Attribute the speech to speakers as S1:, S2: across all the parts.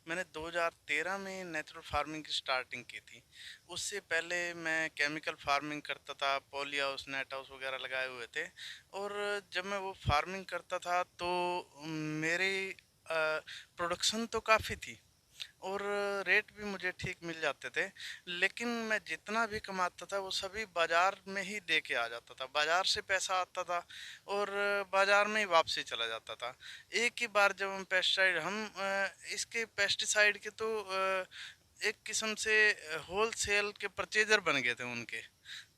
S1: मैंने 2013 में natural farming की स्टार्टिंग की थी। उससे पहले मैं केमिकल फार्मिंग करता था, पॉली हाउस, नेट हाउस वगैरह लगाए हुए थे। और जब मैं वो फार्मिंग करता था तो मेरी प्रोडक्शन तो काफ़ी थी और रेट भी मुझे ठीक मिल जाते थे। लेकिन मैं जितना भी कमाता था वो सभी बाज़ार में ही दे के आ जाता था। बाज़ार से पैसा आता था और बाज़ार में ही वापसी चला जाता था। एक ही बार जब हम इसके पेस्टिसाइड के तो एक किस्म से होलसेल के परचेजर बन गए थे उनके।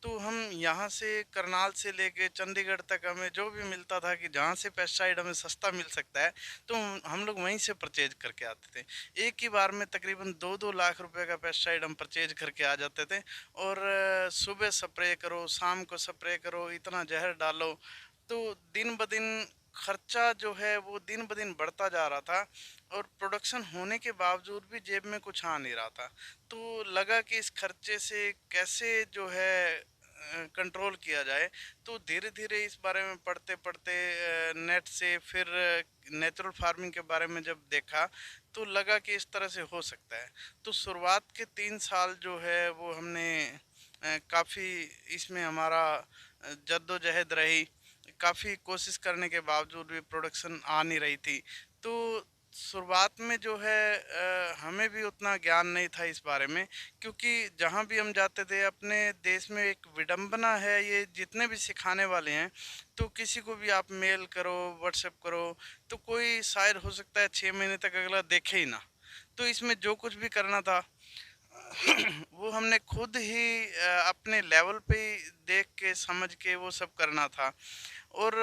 S1: तो हम यहाँ से करनाल से लेके चंडीगढ़ तक हमें जो भी मिलता था कि जहाँ से पेस्टिसाइड हमें सस्ता मिल सकता है तो हम लोग वहीं से परचेज करके आते थे। एक ही बार में तकरीबन 2-2 लाख रुपए का पेस्टिसाइड हम परचेज करके आ जाते थे। और सुबह स्प्रे करो, शाम को स्प्रे करो, इतना जहर डालो। तो दिन ब दिन खर्चा जो है वो दिन ब दिन बढ़ता जा रहा था और प्रोडक्शन होने के बावजूद भी जेब में कुछ आ नहीं रहा था। तो लगा कि इस खर्चे से कैसे जो है कंट्रोल किया जाए। तो धीरे धीरे इस बारे में पढ़ते पढ़ते नेट से फिर नेचुरल फार्मिंग के बारे में जब देखा तो लगा कि इस तरह से हो सकता है। तो शुरुआत के 3 साल जो है वो हमने काफ़ी इसमें हमारा जद्दोजहद रही। काफ़ी कोशिश करने के बावजूद भी प्रोडक्शन आ नहीं रही थी। तो शुरुआत में जो है हमें भी उतना ज्ञान नहीं था इस बारे में, क्योंकि जहाँ भी हम जाते थे अपने देश में एक विडंबना है ये, जितने भी सिखाने वाले हैं तो किसी को भी आप मेल करो, व्हाट्सएप करो, तो कोई शायद हो सकता है 6 महीने तक अगला देखे ही ना। तो इसमें जो कुछ भी करना था वो हमने खुद ही अपने लेवल पे ही देख के समझ के वो सब करना था। और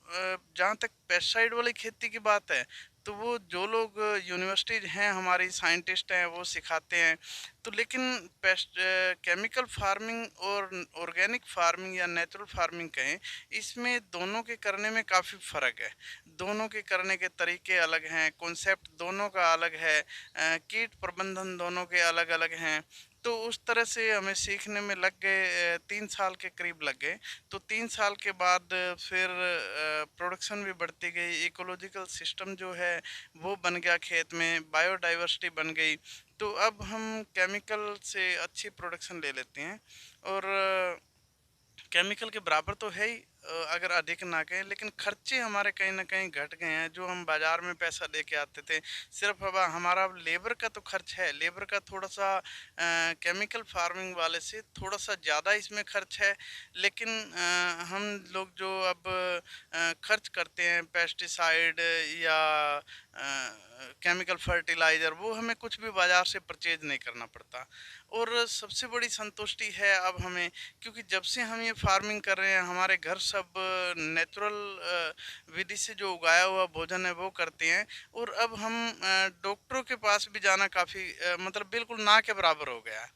S1: जहाँ तक पेस्टिसाइड वाली खेती की बात है तो वो जो लोग यूनिवर्सिटीज हैं, हमारी साइंटिस्ट हैं, वो सिखाते हैं। तो लेकिन पेस्ट केमिकल फार्मिंग और ऑर्गेनिक फार्मिंग या नेचुरल फार्मिंग कहें, इसमें दोनों के करने में काफ़ी फ़र्क है। दोनों के करने के तरीके अलग हैं, कॉन्सेप्ट दोनों का अलग है, कीट प्रबंधन दोनों के अलग अलग हैं। तो उस तरह से हमें सीखने में लग गए 3 साल के करीब लग गए। तो 3 साल के बाद फिर प्रोडक्शन भी बढ़ती गई, इकोलॉजिकल सिस्टम जो है वो बन गया, खेत में बायोडाइवर्सिटी बन गई। तो अब हम केमिकल से अच्छी प्रोडक्शन ले लेते हैं। और केमिकल के बराबर तो है ही, अगर अधिक ना कहें, लेकिन खर्चे हमारे कहीं ना कहीं घट गए हैं। जो हम बाजार में पैसा लेके आते थे, सिर्फ अब हमारा लेबर का तो खर्च है, लेबर का थोड़ा सा केमिकल फार्मिंग वाले से थोड़ा सा ज़्यादा इसमें खर्च है। लेकिन हम लोग जो अब खर्च करते हैं पेस्टिसाइड या केमिकल फर्टिलाइज़र, वो हमें कुछ भी बाज़ार से परचेज नहीं करना पड़ता। और सबसे बड़ी संतुष्टि है अब हमें, क्योंकि जब से हम ये फार्मिंग कर रहे हैं हमारे घर सब नेचुरल विधि से जो उगाया हुआ भोजन है वो करते हैं। और अब हम डॉक्टरों के पास भी जाना काफ़ी मतलब बिल्कुल ना के बराबर हो गया है।